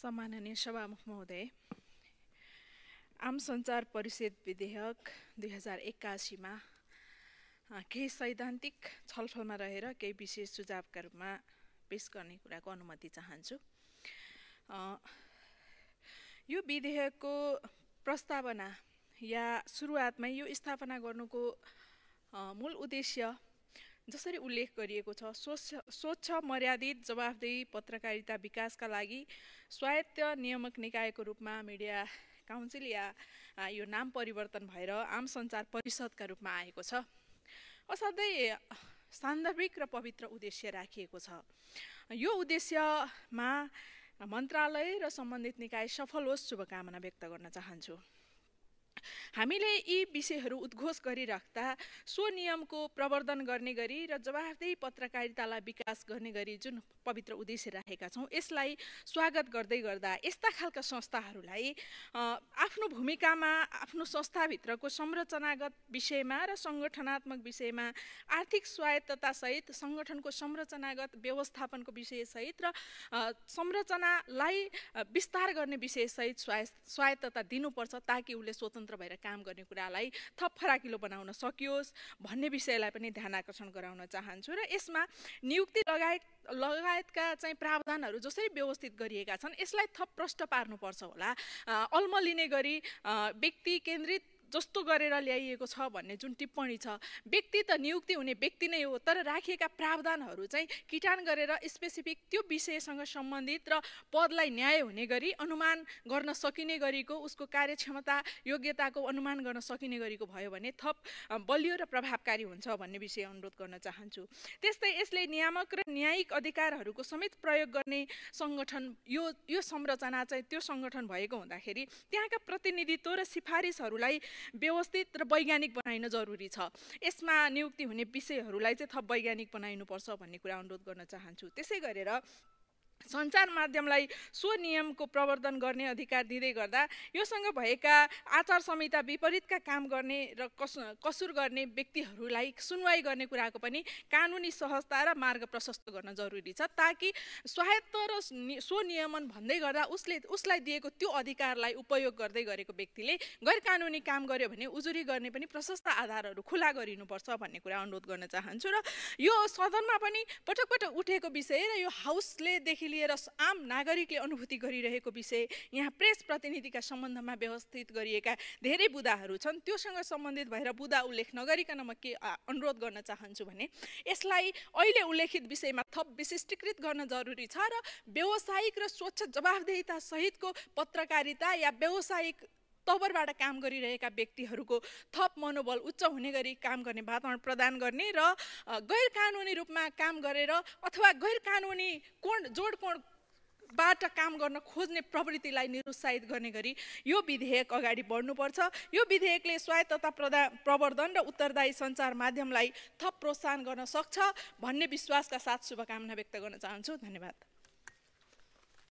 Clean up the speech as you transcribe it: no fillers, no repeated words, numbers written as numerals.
सम्माननीय सभामुख महोदय, आम सञ्चार परिषद विधेयक 2081 मा केही सैद्धान्तिक छलफलमा रहेर केही विशेष सुझावका रूपमा पेश गर्ने कुराको अनुमति चाहन्छु। यो विधेयकको प्रस्तावना या सुरुवातमै यो स्थापना गर्नुको मूल उद्देश्य जसरी उल्लेख गरिएको छ, स्वच्छ मर्यादित जवाफदेही पत्रकारिता विकासका लागि स्वायत्त नियामक निकायको रूपमा मिडिया काउन्सिल या यो नाम परिवर्तन भएर आम सञ्चार परिषदका रूपमा आएको छ। असाध्यै सान्दर्भिक र पवित्र उद्देश्य राखिएको छ। यो उद्देश्यमा मन्त्रालय र सम्बन्धित निकाय सफल होस् शुभकामना व्यक्त गर्न चाहन्छु। हामीले यी विषयहरू उद्घोष गरिराख्दा स्वनियमको प्रवर्धन गर्ने गरी र जवाफदेही पत्रकारितालाई विकास गर्ने गरी जुन पवित्र उद्देश्य राखेका छौँ, यसलाई स्वागत गर्दै गर्दा यस्ता खालका संस्थाहरूलाई आफ्नो भूमिकामा, आफ्नो संस्थाभित्रको संरचनागत विषयमा र सङ्गठनात्मक विषयमा आर्थिक स्वायत्ततासहित सङ्गठनको संरचनागत व्यवस्थापनको विषयसहित र संरचनालाई विस्तार गर्ने विषयसहित स्वायत्तता दिनुपर्छ, ताकि उसले स्वतन्त्र भएर काम गर्ने कुरालाई थप फराकिलो बनाउन सकियोस् भन्ने विषयलाई पनि ध्यान आकर्षण गराउन चाहन्छु। र यसमा नियुक्ति लगायतका चाहिँ प्रावधानहरू जसरी व्यवस्थित गरिएका छन्, यसलाई थप प्रष्ट पार्नुपर्छ होला। अल्मलिने गरी व्यक्ति केन्द्रित जस्तो गरेर ल्याइएको छ भन्ने जुन टिप्पणी छ, व्यक्ति त नियुक्ति हुने व्यक्ति नै हो, तर राखिएका प्रावधानहरू चाहिँ किटान गरेर स्पेसिफिक त्यो विषयसँग सम्बन्धित र पदलाई न्याय हुने गरी अनुमान गर्न सकिने गरीको, उसको कार्यक्षमता योग्यताको अनुमान गर्न सकिने गरीको भयो भने थप बलियो र प्रभावकारी हुन्छ भन्ने विषय अनुरोध गर्न चाहन्छु। त्यस्तै यसले नियामक र न्यायिक अधिकारहरूको समेत प्रयोग गर्ने सङ्गठन यो संरचना चाहिँ त्यो सङ्गठन भएको हुँदाखेरि त्यहाँका प्रतिनिधित्व र सिफारिसहरूलाई व्यवस्थित र वैज्ञानिक बनाइन जरुरी छ। यसमा नियुक्ति हुने विषयहरूलाई चाहिँ थप वैज्ञानिक बनाइनुपर्छ भन्ने कुरा अनुरोध गर्न चाहन्छु। त्यसै गरेर सञ्चार माध्यमलाई स्वनियमको प्रवर्धन गर्ने अधिकार दिँदै गर्दा योसँग भएका आचार संहिता विपरीतका काम गर्ने र कसुर गर्ने व्यक्तिहरूलाई सुनवाई गर्ने कुराको पनि कानुनी सहजता र मार्ग प्रशस्त गर्न जरुरी छ, ताकि स्वायत्त र स्वनियमन भन्दै गर्दा उसलाई दिएको त्यो अधिकारलाई उपयोग गर्दै गरेको व्यक्तिले गैर कानुनी काम गर्यो भने उजुरी गर्ने पनि प्रशस्त आधारहरू खुला गरिनुपर्छ भन्ने कुरा अनुरोध गर्न चाहन्छु। र यो सदनमा पनि पटक पटक उठेको विषय र यो हाउसलेदेखि लिएर आम नागरिकले अनुभूति गरिरहेको विषय, यहाँ प्रेस प्रतिनिधिका सम्बन्धमा व्यवस्थित गरिएका धेरै बुदाहरू छन्, त्योसँग सम्बन्धित भएर बुदा उल्लेख नगरिकन म के अनुरोध गर्न चाहन्छु भने यसलाई अहिले उल्लेखित विषयमा थप विशिष्टीकृत गर्न जरुरी छ र व्यावसायिक र स्वच्छ जवाफदेहिता सहितको पत्रकारिता या व्यावसायिक तवरबाट काम गरिरहेका व्यक्तिहरूको थप मनोबल उच्च हुने गरी काम गर्ने वातावरण प्रदान गर्ने र गैर कानुनी रूपमा काम गरेर अथवा गैर कानुनी जोडकोणबाट काम गर्न खोज्ने प्रवृत्तिलाई निरुत्साहित गर्ने गरी यो विधेयक अगाडि बढ्नुपर्छ। यो विधेयकले स्वायत्तता प्रवर्धन र उत्तरदायी सञ्चार माध्यमलाई थप प्रोत्साहन गर्न सक्छ भन्ने विश्वासका साथ शुभकामना व्यक्त गर्न चाहन्छु। धन्यवाद।